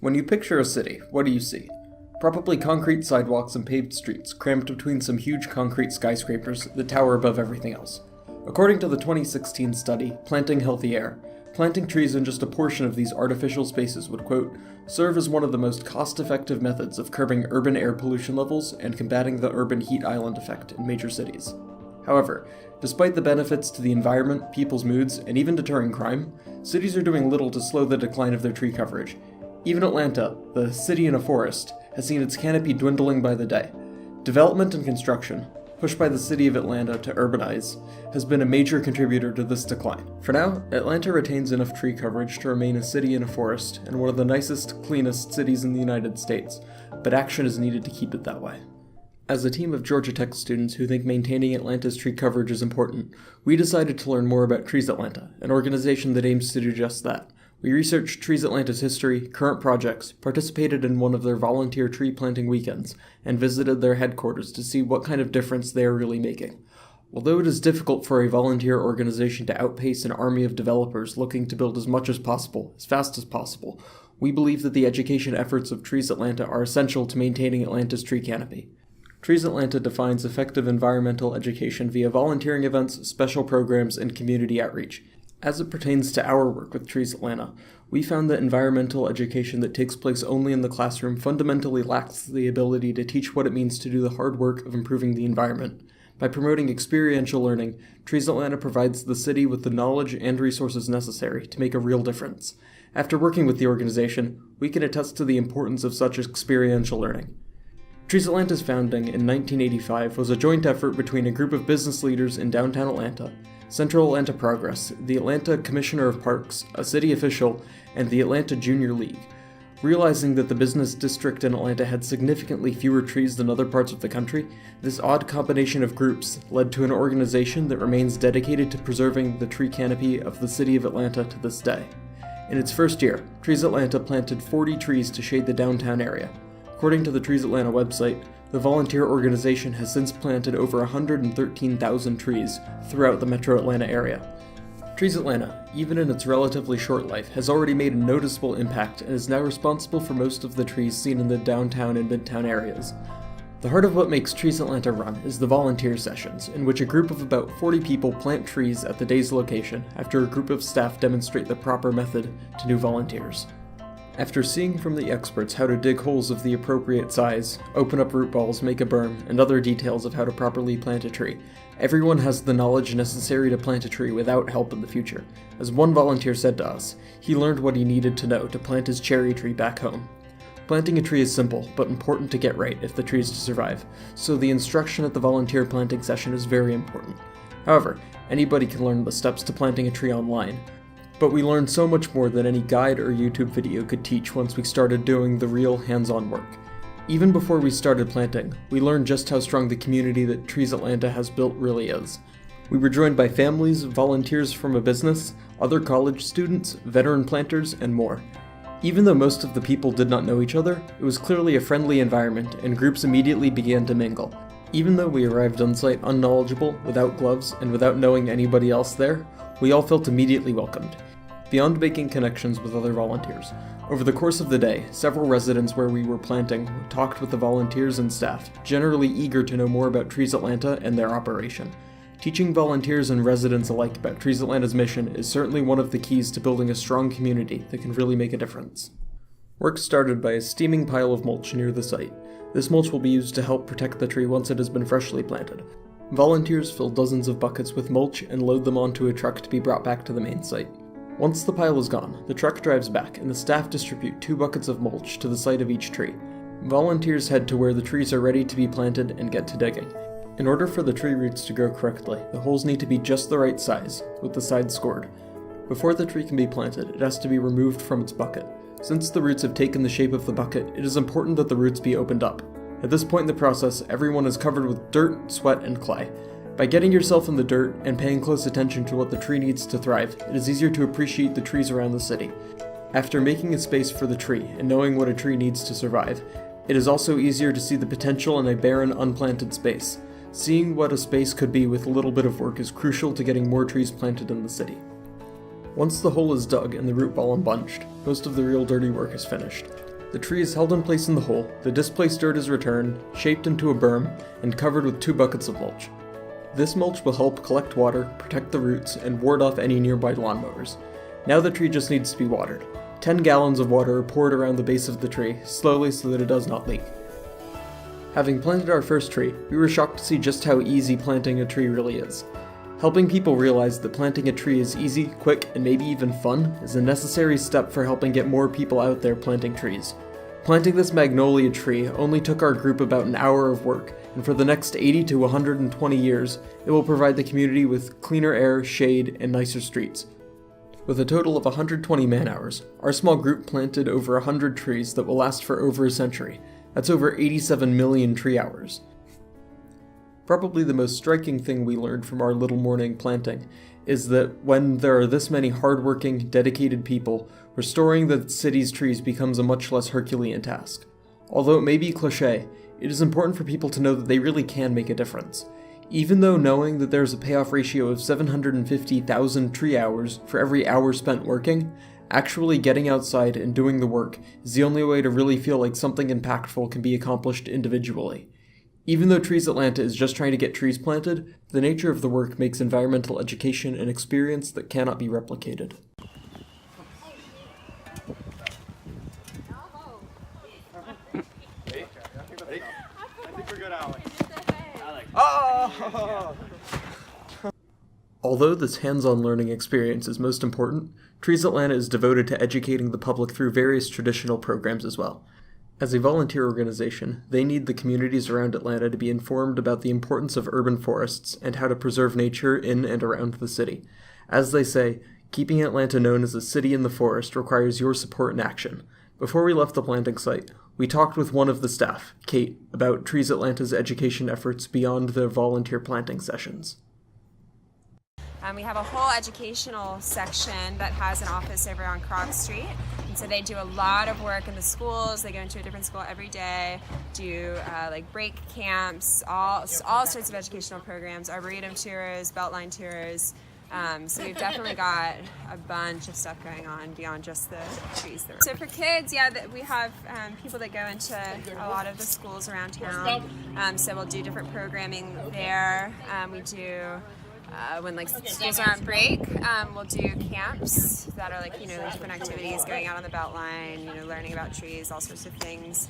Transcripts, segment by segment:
When you picture a city, what do you see? Probably concrete sidewalks and paved streets, crammed between some huge concrete skyscrapers that tower above everything else. According to the 2016 study, Planting Healthy Air, planting trees in just a portion of these artificial spaces would, quote, serve as one of the most cost-effective methods of curbing urban air pollution levels and combating the urban heat island effect in major cities. However, despite the benefits to the environment, people's moods, and even deterring crime, cities are doing little to slow the decline of their tree coverage. Even Atlanta, the city in a forest, has seen its canopy dwindling by the day. Development and construction, pushed by the city of Atlanta to urbanize, has been a major contributor to this decline. For now, Atlanta retains enough tree coverage to remain a city in a forest and one of the nicest, cleanest cities in the United States, but action is needed to keep it that way. As a team of Georgia Tech students who think maintaining Atlanta's tree coverage is important, we decided to learn more about Trees Atlanta, an organization that aims to do just that. We researched Trees Atlanta's history, current projects, participated in one of their volunteer tree planting weekends, and visited their headquarters to see what kind of difference they are really making. Although it is difficult for a volunteer organization to outpace an army of developers looking to build as much as possible, as fast as possible, we believe that the education efforts of Trees Atlanta are essential to maintaining Atlanta's tree canopy. Trees Atlanta defines effective environmental education via volunteering events, special programs, and community outreach. As it pertains to our work with Trees Atlanta, we found that environmental education that takes place only in the classroom fundamentally lacks the ability to teach what it means to do the hard work of improving the environment. By promoting experiential learning, Trees Atlanta provides the city with the knowledge and resources necessary to make a real difference. After working with the organization, we can attest to the importance of such experiential learning. Trees Atlanta's founding in 1985 was a joint effort between a group of business leaders in downtown Atlanta, Central Atlanta Progress, the Atlanta Commissioner of Parks, a city official, and the Atlanta Junior League. Realizing that the business district in Atlanta had significantly fewer trees than other parts of the country, this odd combination of groups led to an organization that remains dedicated to preserving the tree canopy of the city of Atlanta to this day. In its first year, Trees Atlanta planted 40 trees to shade the downtown area. According to the Trees Atlanta website, the volunteer organization has since planted over 113,000 trees throughout the metro Atlanta area. Trees Atlanta, even in its relatively short life, has already made a noticeable impact and is now responsible for most of the trees seen in the downtown and midtown areas. The heart of what makes Trees Atlanta run is the volunteer sessions, in which a group of about 40 people plant trees at the day's location after a group of staff demonstrate the proper method to new volunteers. After seeing from the experts how to dig holes of the appropriate size, open up root balls, make a berm, and other details of how to properly plant a tree, everyone has the knowledge necessary to plant a tree without help in the future. As one volunteer said to us, he learned what he needed to know to plant his cherry tree back home. Planting a tree is simple, but important to get right if the tree is to survive, so the instruction at the volunteer planting session is very important. However, anybody can learn the steps to planting a tree online, but we learned so much more than any guide or YouTube video could teach once we started doing the real hands-on work. Even before we started planting, we learned just how strong the community that Trees Atlanta has built really is. We were joined by families, volunteers from a business, other college students, veteran planters, and more. Even though most of the people did not know each other, it was clearly a friendly environment and groups immediately began to mingle. Even though we arrived on site unknowledgeable, without gloves, and without knowing anybody else there, we all felt immediately welcomed. Beyond making connections with other volunteers, over the course of the day, several residents where we were planting talked with the volunteers and staff, generally eager to know more about Trees Atlanta and their operation. Teaching volunteers and residents alike about Trees Atlanta's mission is certainly one of the keys to building a strong community that can really make a difference. Work started by a steaming pile of mulch near the site. This mulch will be used to help protect the tree once it has been freshly planted. Volunteers fill dozens of buckets with mulch and load them onto a truck to be brought back to the main site. Once the pile is gone, the truck drives back and the staff distribute 2 buckets of mulch to the site of each tree. Volunteers head to where the trees are ready to be planted and get to digging. In order for the tree roots to grow correctly, the holes need to be just the right size, with the sides scored. Before the tree can be planted, it has to be removed from its bucket. Since the roots have taken the shape of the bucket, it is important that the roots be opened up. At this point in the process, everyone is covered with dirt, sweat, and clay. By getting yourself in the dirt and paying close attention to what the tree needs to thrive, it is easier to appreciate the trees around the city. After making a space for the tree and knowing what a tree needs to survive, it is also easier to see the potential in a barren, unplanted space. Seeing what a space could be with a little bit of work is crucial to getting more trees planted in the city. Once the hole is dug and the root ball embunged, most of the real dirty work is finished. The tree is held in place in the hole, the displaced dirt is returned, shaped into a berm, and covered with 2 buckets of mulch. This mulch will help collect water, protect the roots, and ward off any nearby lawnmowers. Now the tree just needs to be watered. 10 gallons of water are poured around the base of the tree, slowly so that it does not leak. Having planted our first tree, we were shocked to see just how easy planting a tree really is. Helping people realize that planting a tree is easy, quick, and maybe even fun is a necessary step for helping get more people out there planting trees. Planting this magnolia tree only took our group about an hour of work, and for the next 80 to 120 years, it will provide the community with cleaner air, shade, and nicer streets. With a total of 120 man-hours, our small group planted over 100 trees that will last for over a century. That's over 87 million tree hours. Probably the most striking thing we learned from our little morning planting is that when there are this many hardworking, dedicated people, restoring the city's trees becomes a much less Herculean task. Although it may be cliché, it is important for people to know that they really can make a difference. Even though knowing that there's a payoff ratio of 750,000 tree hours for every hour spent working, actually getting outside and doing the work is the only way to really feel like something impactful can be accomplished individually. Even though Trees Atlanta is just trying to get trees planted, the nature of the work makes environmental education an experience that cannot be replicated. Although this hands-on learning experience is most important, Trees Atlanta is devoted to educating the public through various traditional programs as well. As a volunteer organization, they need the communities around Atlanta to be informed about the importance of urban forests and how to preserve nature in and around the city. As they say, keeping Atlanta known as a city in the forest requires your support and action. Before we left the planting site, we talked with one of the staff, Kate, about Trees Atlanta's education efforts beyond their volunteer planting sessions. We have a whole educational section that has an office over on Krog Street. And so they do a lot of work in the schools. They go into a different school every day, do like break camps, all sorts of educational programs, arboretum tours, beltline tours. So we've definitely got a bunch of stuff going on beyond just the trees. So for kids, yeah, we have people that go into a lot of the schools around town. So we'll do different programming there. We do when like schools are on break, we'll do camps that are like, different activities, going out on the Beltline, learning about trees, all sorts of things.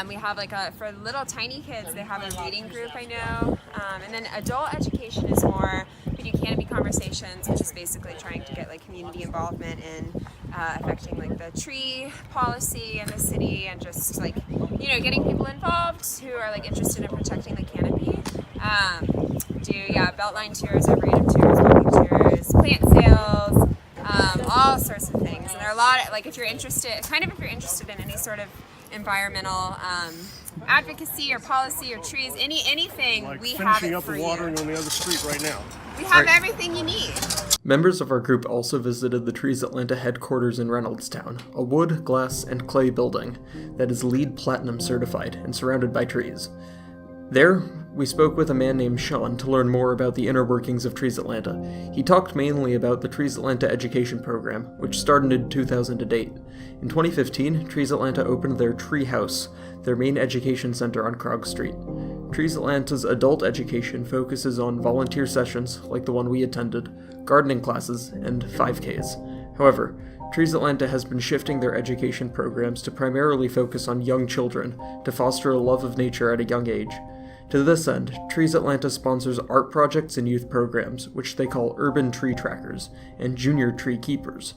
We have like for little tiny kids, they have a reading group, I know. And then adult education is more you canopy conversations, which is basically trying to get like community involvement in affecting like the tree policy in the city, and just like getting people involved who are like interested in protecting the canopy. Beltline tours, arboretum tours, walking tours, plant sales, all sorts of things. And there are a lot of, like, if you're interested in any sort of environmental advocacy or policy or trees, anything, like we have it for you. Finishing up the watering on the other street right now. We have everything you need. Members of our group also visited the Trees Atlanta headquarters in Reynoldstown, a wood, glass, and clay building that is LEED Platinum certified and surrounded by trees. There, we spoke with a man named Sean to learn more about the inner workings of Trees Atlanta. He talked mainly about the Trees Atlanta education program, which started in 2000 to date. In 2015, Trees Atlanta opened their Tree House, their main education center on Krog Street. Trees Atlanta's adult education focuses on volunteer sessions, like the one we attended, gardening classes, and 5Ks. However, Trees Atlanta has been shifting their education programs to primarily focus on young children to foster a love of nature at a young age. To this end, Trees Atlanta sponsors art projects and youth programs, which they call Urban Tree Trackers and Junior Tree Keepers.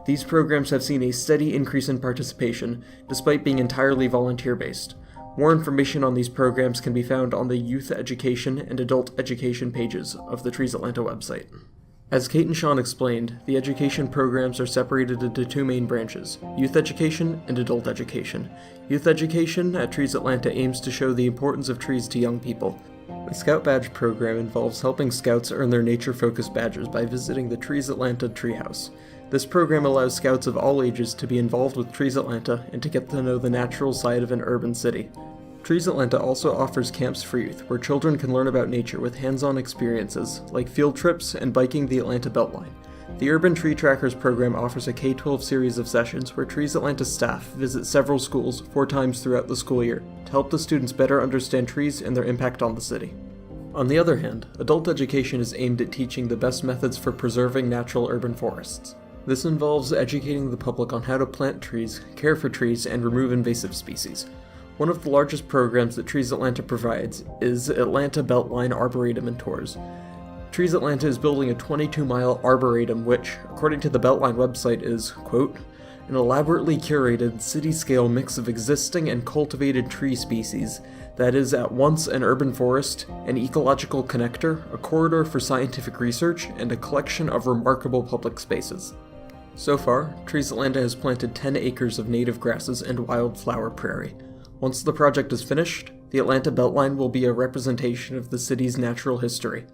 These programs have seen a steady increase in participation, despite being entirely volunteer-based. More information on these programs can be found on the Youth Education and Adult Education pages of the Trees Atlanta website. As Kate and Sean explained, the education programs are separated into 2 main branches, youth education and adult education. Youth education at Trees Atlanta aims to show the importance of trees to young people. The Scout Badge program involves helping Scouts earn their nature-focused badges by visiting the Trees Atlanta Treehouse. This program allows Scouts of all ages to be involved with Trees Atlanta and to get to know the natural side of an urban city. Trees Atlanta also offers camps for youth, where children can learn about nature with hands-on experiences, like field trips and biking the Atlanta Beltline. The Urban Tree Trackers program offers a K-12 series of sessions where Trees Atlanta staff visit several schools 4 times throughout the school year to help the students better understand trees and their impact on the city. On the other hand, adult education is aimed at teaching the best methods for preserving natural urban forests. This involves educating the public on how to plant trees, care for trees, and remove invasive species. One of the largest programs that Trees Atlanta provides is Atlanta Beltline Arboretum and Tours. Trees Atlanta is building a 22-mile arboretum which, according to the Beltline website, is, quote, an elaborately curated, city-scale mix of existing and cultivated tree species that is at once an urban forest, an ecological connector, a corridor for scientific research, and a collection of remarkable public spaces. So far, Trees Atlanta has planted 10 acres of native grasses and wildflower prairie. Once the project is finished, the Atlanta Beltline will be a representation of the city's natural history.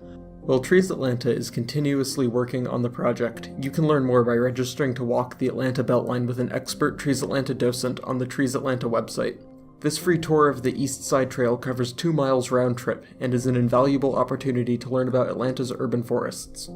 While Trees Atlanta is continuously working on the project, you can learn more by registering to walk the Atlanta Beltline with an expert Trees Atlanta docent on the Trees Atlanta website. This free tour of the East Side Trail covers 2 miles round trip and is an invaluable opportunity to learn about Atlanta's urban forests.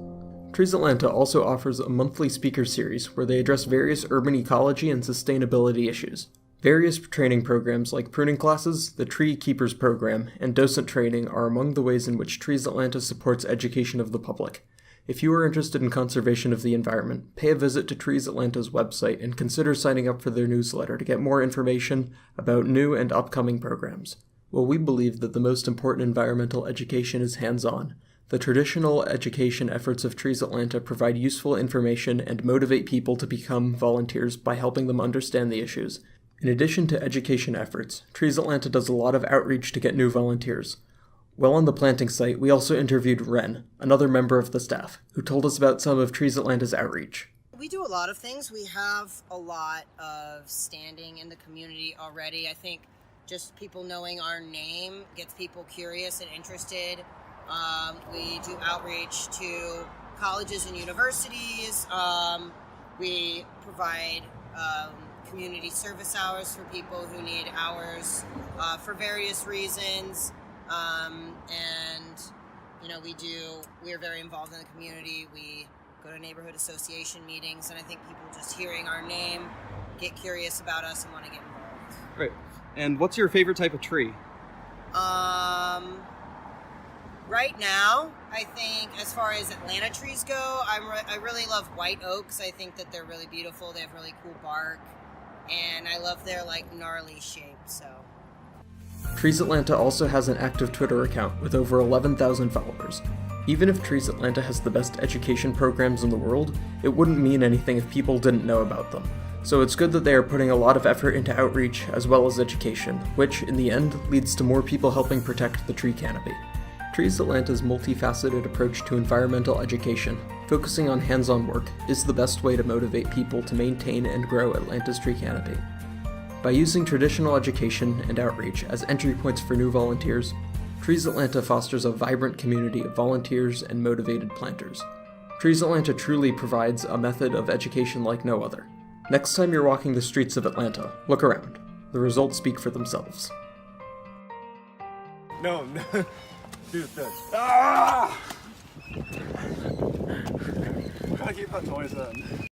Trees Atlanta also offers a monthly speaker series where they address various urban ecology and sustainability issues. Various training programs like pruning classes, the Tree Keepers program, and docent training are among the ways in which Trees Atlanta supports education of the public. If you are interested in conservation of the environment, pay a visit to Trees Atlanta's website and consider signing up for their newsletter to get more information about new and upcoming programs. While we believe that the most important environmental education is hands-on, the traditional education efforts of Trees Atlanta provide useful information and motivate people to become volunteers by helping them understand the issues. In addition to education efforts, Trees Atlanta does a lot of outreach to get new volunteers. While on the planting site, we also interviewed Ren, another member of the staff, who told us about some of Trees Atlanta's outreach. We do a lot of things. We have a lot of standing in the community already. I think just people knowing our name gets people curious and interested. We do outreach to colleges and universities. We provide community service hours for people who need hours for various reasons. And, you know, we're very involved in the community. We go to neighborhood association meetings, and I think people just hearing our name get curious about us and want to get involved. Great. And what's your favorite type of tree? Right now, I think as far as Atlanta trees go, I really love white oaks. I think that they're really beautiful. They have really cool bark, and I love their gnarly shape, so. Trees Atlanta also has an active Twitter account with over 11,000 followers. Even if Trees Atlanta has the best education programs in the world, it wouldn't mean anything if people didn't know about them. So it's good that they are putting a lot of effort into outreach as well as education, which, in the end, leads to more people helping protect the tree canopy. Trees Atlanta's multifaceted approach to environmental education, focusing on hands-on work, is the best way to motivate people to maintain and grow Atlanta's tree canopy. By using traditional education and outreach as entry points for new volunteers, Trees Atlanta fosters a vibrant community of volunteers and motivated planters. Trees Atlanta truly provides a method of education like no other. Next time you're walking the streets of Atlanta, look around. The results speak for themselves. No. Do this. Ah! Gotta keep my toys in.